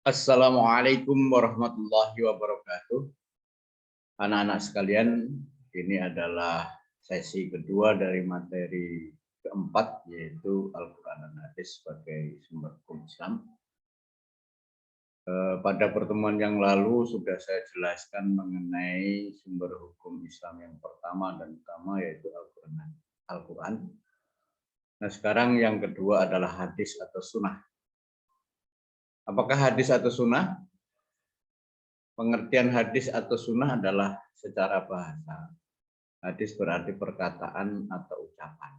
Assalamualaikum warahmatullahi wabarakatuh. Anak-anak sekalian, ini adalah sesi kedua dari materi keempat, yaitu Al-Quran dan Hadis sebagai sumber hukum Islam. Pada pertemuan yang lalu sudah saya jelaskan mengenai sumber hukum Islam yang pertama dan utama, yaitu Al-Quran. Nah, sekarang yang kedua adalah hadis atau sunnah. Apakah hadis atau sunnah? Pengertian hadis atau sunnah adalah secara bahasa. Hadis berarti perkataan atau ucapan.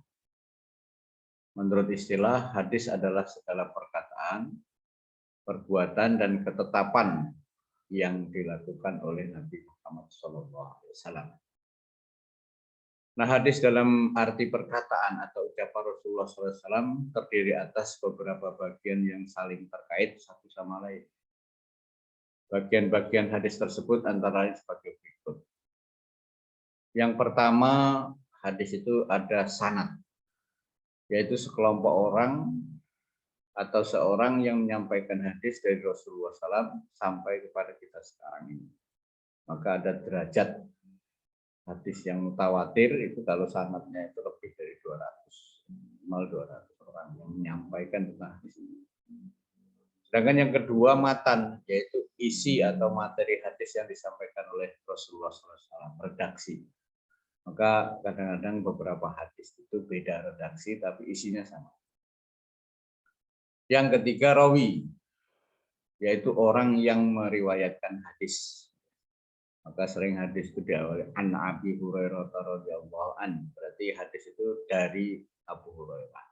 Menurut istilah, hadis adalah segala perkataan, perbuatan, dan ketetapan yang dilakukan oleh Nabi Muhammad SAW. Nah, hadis dalam arti perkataan atau ucapan Rasulullah SAW terdiri atas beberapa bagian yang saling terkait satu sama lain. Bagian-bagian hadis tersebut antara lain sebagai berikut. Yang pertama, hadis itu ada sanad, yaitu sekelompok orang atau seorang yang menyampaikan hadis dari Rasulullah SAW sampai kepada kita sekarang ini. Maka ada derajat hadis yang mutawatir, itu kalau sanadnya itu lebih dari 200 orang yang menyampaikan tentang hadis ini. Sedangkan yang kedua matan, yaitu isi atau materi hadis yang disampaikan oleh Rasulullah SAW, redaksi. Maka kadang-kadang beberapa hadis itu beda redaksi, tapi isinya sama. Yang ketiga rawi, yaitu orang yang meriwayatkan hadis. Maka sering hadis itu diawali an Abi Hurairah radhiyallahu an, berarti hadis itu dari Abu Hurairah.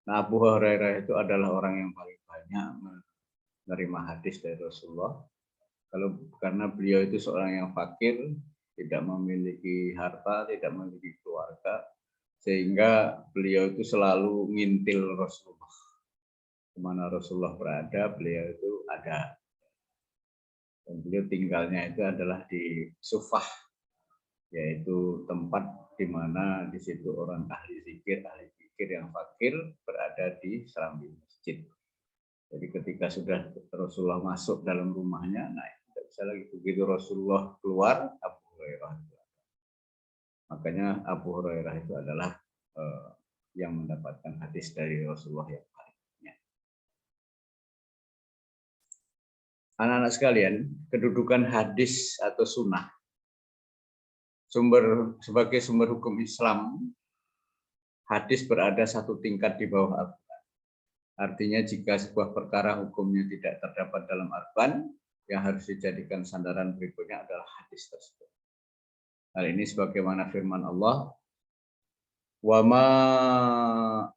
Nah, Abu Hurairah itu adalah orang yang paling banyak menerima hadis dari Rasulullah. Karena beliau itu seorang yang fakir, tidak memiliki harta, tidak memiliki keluarga, sehingga beliau itu selalu ngintil Rasulullah. Kemana Rasulullah berada, beliau itu ada. Dan beliau tinggalnya itu adalah di Sufah, yaitu tempat di mana di situ orang ahli zikir yang fakir berada di serambi masjid. Jadi ketika sudah Rasulullah masuk dalam rumahnya, nah tidak bisa lagi, begitu Rasulullah keluar, Abu Hurairah itu. Makanya Abu Hurairah itu adalah yang mendapatkan hadis dari Rasulullah yang paling banyak. Anak-anak sekalian, kedudukan hadis atau sunnah sebagai sumber hukum Islam, hadis berada satu tingkat di bawah Al-Quran. Artinya jika sebuah perkara hukumnya tidak terdapat dalam Al-Quran, yang harus dijadikan sandaran berikutnya adalah hadis tersebut. Hal ini sebagaimana firman Allah, wa ma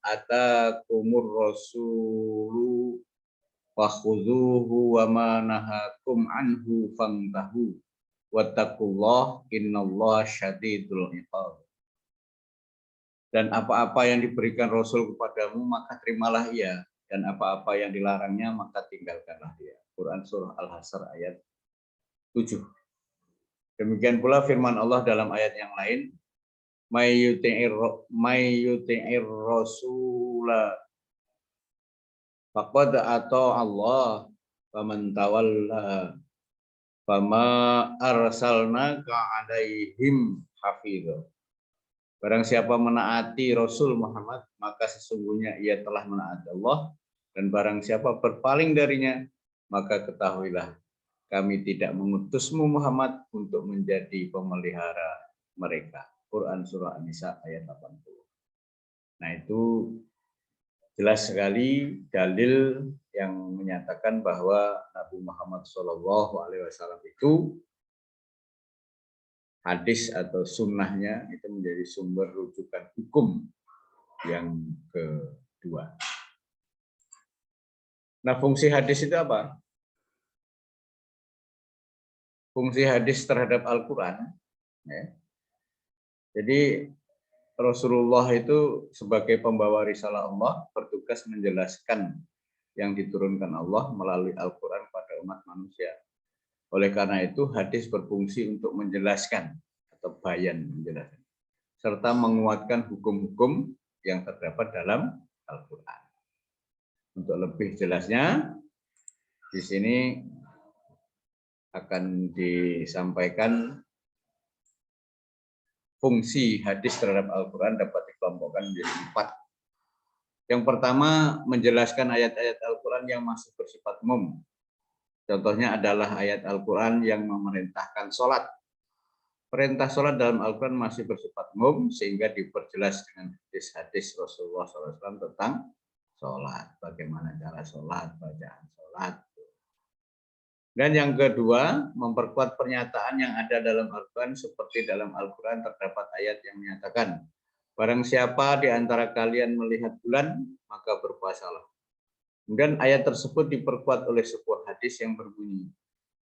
atakumur rasulu fakhudhuhu wa ma nahakum anhu fantahu wattaqullah innallaha syadidul iqab. Dan apa-apa yang diberikan Rasul kepadamu maka terimalah ia, dan apa-apa yang dilarangnya maka tinggalkanlah dia. Quran surah Al-Hasr ayat 7. Demikian pula firman Allah dalam ayat yang lain, may yuti'ir rasula faqad ata Allah wa man tawalla fama arsalnaka 'alaihim hafidha. Barang siapa menaati Rasul Muhammad, maka sesungguhnya ia telah menaati Allah, dan barang siapa berpaling darinya, maka ketahuilah kami tidak mengutusmu Muhammad untuk menjadi pemelihara mereka. Quran surah An-Nisa ayat 80. Nah, itu jelas sekali dalil yang menyatakan bahwa Nabi Muhammad SAW itu hadis atau sunnahnya itu menjadi sumber rujukan hukum yang kedua. Nah, fungsi hadis itu apa? Fungsi hadis terhadap Al-Quran. Ya. Jadi Rasulullah itu sebagai pembawa risalah Allah bertugas menjelaskan yang diturunkan Allah melalui Al-Quran pada umat manusia. Oleh karena itu hadis berfungsi untuk menjelaskan atau bayan menjelaskan, serta menguatkan hukum-hukum yang terdapat dalam Al-Quran. Untuk lebih jelasnya, Di sini akan disampaikan fungsi hadis terhadap Al-Quran dapat dikelompokkan menjadi 4. Yang pertama, menjelaskan ayat-ayat Al-Quran yang masih bersifat umum. Contohnya adalah ayat Al-Quran yang memerintahkan sholat. Perintah sholat dalam Al-Quran masih bersifat umum, sehingga diperjelas dengan hadis-hadis Rasulullah SAW tentang sholat. Bagaimana cara sholat, bacaan sholat. Dan yang kedua, memperkuat pernyataan yang ada dalam Al-Quran, seperti dalam Al-Quran terdapat ayat yang menyatakan, barang siapa di antara kalian melihat bulan, maka berpuasalah. Kemudian ayat tersebut diperkuat oleh sebuah hadis yang berbunyi,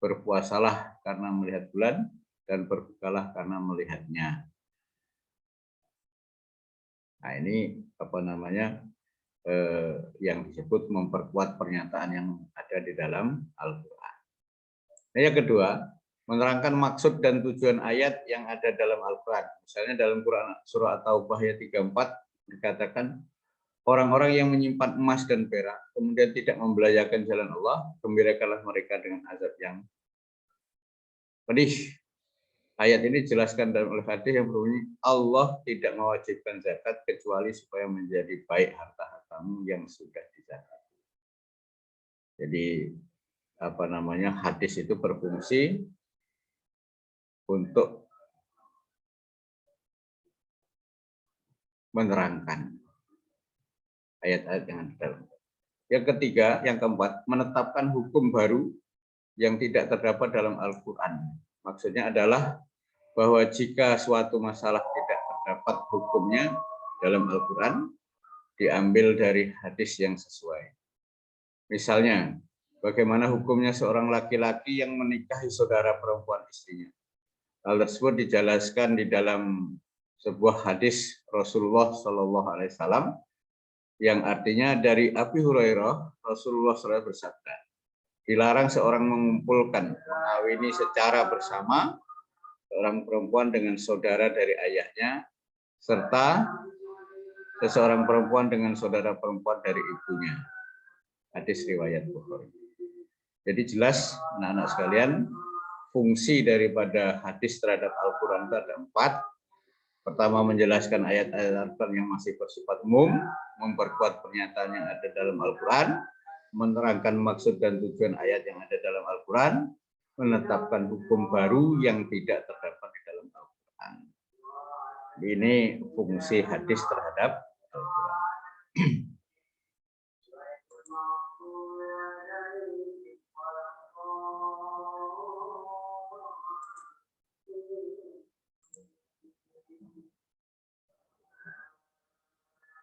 berpuasalah karena melihat bulan, dan berbukalah karena melihatnya. Nah ini yang disebut memperkuat pernyataan yang ada di dalam Al-Quran. Nah, yang kedua, menerangkan maksud dan tujuan ayat yang ada dalam Al-Quran. Misalnya dalam Quran surah At-Taubah ayat 34 dikatakan, orang-orang yang menyimpan emas dan perak, kemudian tidak membelanjakan jalan Allah, gembirakanlah mereka dengan azab yang pedih. Ayat ini dijelaskan dalam hadis yang berbunyi, Allah tidak mewajibkan zakat kecuali supaya menjadi baik harta-hartamu yang sudah dizakat. Jadi hadis itu berfungsi untuk menerangkan ayat-ayat yang ada dalam. Yang ketiga, yang keempat, menetapkan hukum baru yang tidak terdapat dalam Al-Quran. Maksudnya adalah bahwa jika suatu masalah tidak terdapat hukumnya dalam Al-Quran, diambil dari hadis yang sesuai. Misalnya, bagaimana hukumnya seorang laki-laki yang menikahi saudara perempuan istrinya. Hal tersebut dijelaskan di dalam sebuah hadis Rasulullah SAW yang artinya dari Abi Hurairah, Rasulullah SAW bersabda, dilarang seorang mengumpulkan, mengawini secara bersama seorang perempuan dengan saudara dari ayahnya, serta seseorang perempuan dengan saudara perempuan dari ibunya. Hadis riwayat Bukhari. Jadi jelas anak-anak sekalian, fungsi daripada hadis terhadap Al-Quran itu ada 4. Pertama, menjelaskan ayat-ayat Al-Quran yang masih bersifat umum, memperkuat pernyataan yang ada dalam Al-Quran, menerangkan maksud dan tujuan ayat yang ada dalam Al-Quran, menetapkan hukum baru yang tidak terdapat di dalam Al-Quran. Ini fungsi hadis terhadap Al-Quran.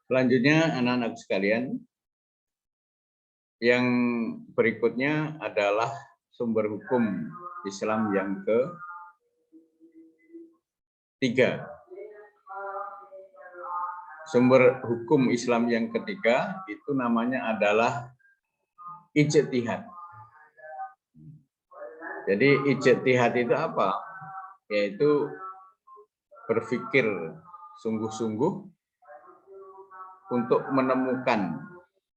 Selanjutnya, anak-anak sekalian, yang berikutnya adalah sumber hukum Islam yang ketiga. Sumber hukum Islam yang ketiga itu namanya adalah ijtihad. Jadi ijtihad itu apa? Yaitu berpikir sungguh-sungguh untuk menemukan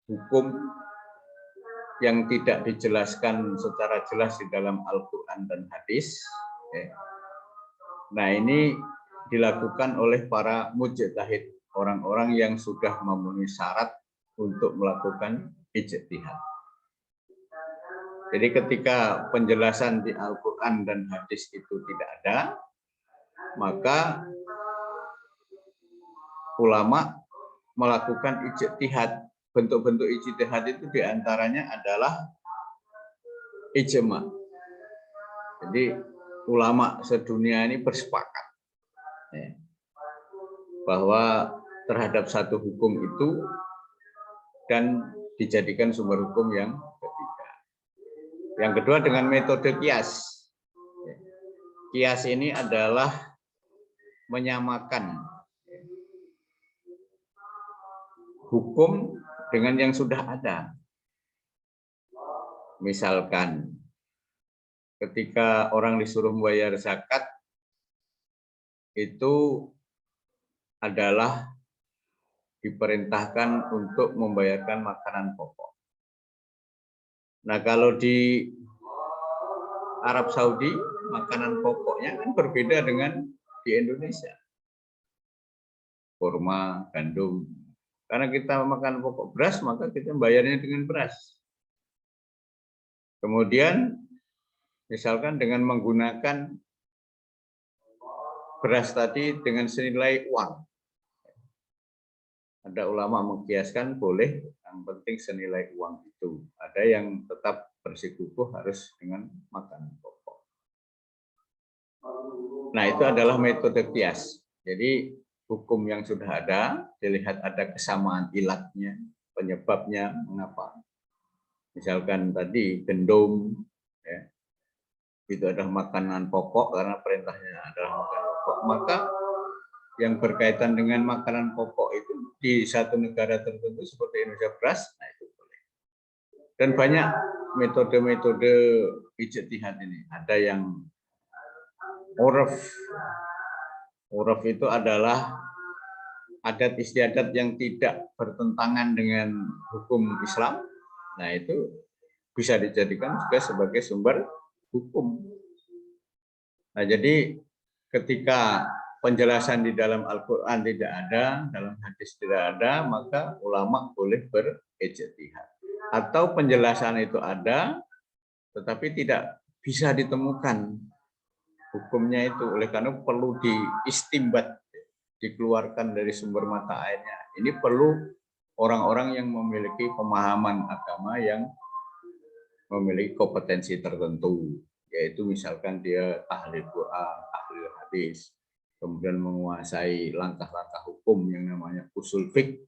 hukum yang tidak dijelaskan secara jelas di dalam Al-Quran dan hadis. Nah, ini dilakukan oleh para mujtahid, orang-orang yang sudah memenuhi syarat untuk melakukan ijtihad. Jadi ketika penjelasan di Al-Quran dan hadis itu tidak ada, maka ulama melakukan ijtihad. Bentuk-bentuk ijtihad itu diantaranya adalah ijma. Jadi ulama sedunia ini bersepakat bahwa terhadap satu hukum itu dan dijadikan sumber hukum yang ketiga. Yang kedua dengan metode kias. Kias ini adalah menyamakan hukum dengan yang sudah ada. Misalkan ketika orang disuruh membayar zakat, itu adalah diperintahkan untuk membayarkan makanan pokok. Nah, kalau di Arab Saudi, makanan pokoknya kan berbeda dengan di Indonesia. Kurma, gandum. Karena kita makan pokok beras, maka kita bayarnya dengan beras. Kemudian, misalkan dengan menggunakan beras tadi dengan senilai uang. Ada ulama mengkiaskan boleh, yang penting senilai uang itu. Ada yang tetap bersikukuh harus dengan makanan pokok. Nah, itu adalah metode kias. Jadi hukum yang sudah ada, dilihat ada kesamaan ilatnya, penyebabnya mengapa. Misalkan tadi gendum, ya, itu adalah makanan pokok karena perintahnya adalah makanan pokok. Maka yang berkaitan dengan makanan pokok itu di satu negara tertentu seperti Indonesia beras, nah itu boleh. Dan banyak metode-metode ijtihad ini. Ada yang uruf. Uruf itu adalah adat istiadat yang tidak bertentangan dengan hukum Islam. Nah itu bisa dijadikan juga sebagai sumber hukum. Nah jadi ketika penjelasan di dalam Al-Quran tidak ada, dalam hadis tidak ada, maka ulama boleh berijtihad. Atau penjelasan itu ada, tetapi tidak bisa ditemukan hukumnya itu. Oleh karena perlu diistimbat, dikeluarkan dari sumber mata airnya. Ini perlu orang-orang yang memiliki pemahaman agama yang memiliki kompetensi tertentu. Yaitu misalkan dia ahli Quran, ahli hadis, kemudian menguasai langkah-langkah hukum yang namanya usul fiqh.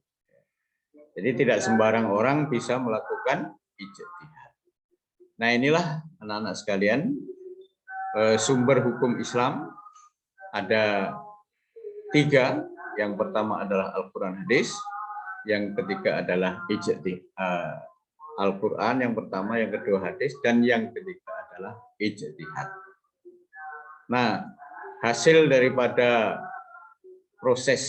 Jadi tidak sembarang orang bisa melakukan ijtihad. Nah inilah anak-anak sekalian, sumber hukum Islam ada 3. Yang pertama adalah Al-Quran hadis, yang ketiga adalah ijtihad. Al-Quran yang pertama, yang kedua hadis, dan yang ketiga adalah ijtihad. Nah, hasil daripada proses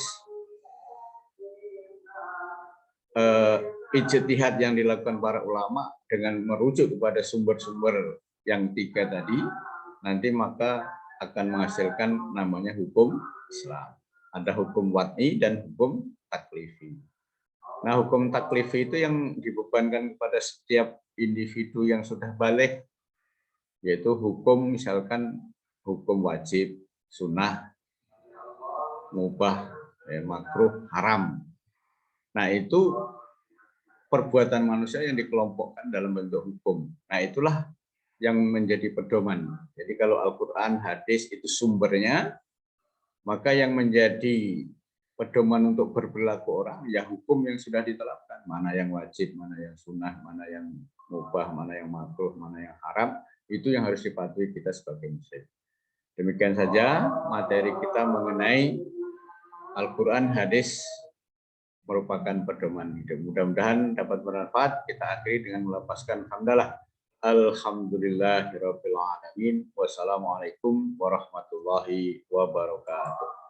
ijtihad yang dilakukan para ulama dengan merujuk kepada sumber-sumber yang 3 tadi, nanti maka akan menghasilkan namanya hukum Islam. Ada hukum wad'i dan hukum taklifi. Nah, hukum taklifi itu yang dibebankan kepada setiap individu yang sudah balik, yaitu hukum misalkan hukum wajib, sunnah, mubah, makruh, haram. Nah, itu perbuatan manusia yang dikelompokkan dalam bentuk hukum. Nah, itulah yang menjadi pedoman. Jadi kalau Al-Quran, hadis itu sumbernya, maka yang menjadi pedoman untuk berperilaku orang, ya hukum yang sudah diterapkan. Mana yang wajib, mana yang sunnah, mana yang mubah, mana yang makruh, mana yang haram, itu yang harus dipatuhi kita sebagai muslim. Demikian saja materi kita mengenai Al-Quran, hadis merupakan pedoman hidup. Mudah-mudahan dapat bermanfaat. Kita akhiri dengan melepaskan hamdalah. Alhamdulillahirabbil alamin. Wassalamualaikum warahmatullahi wabarakatuh.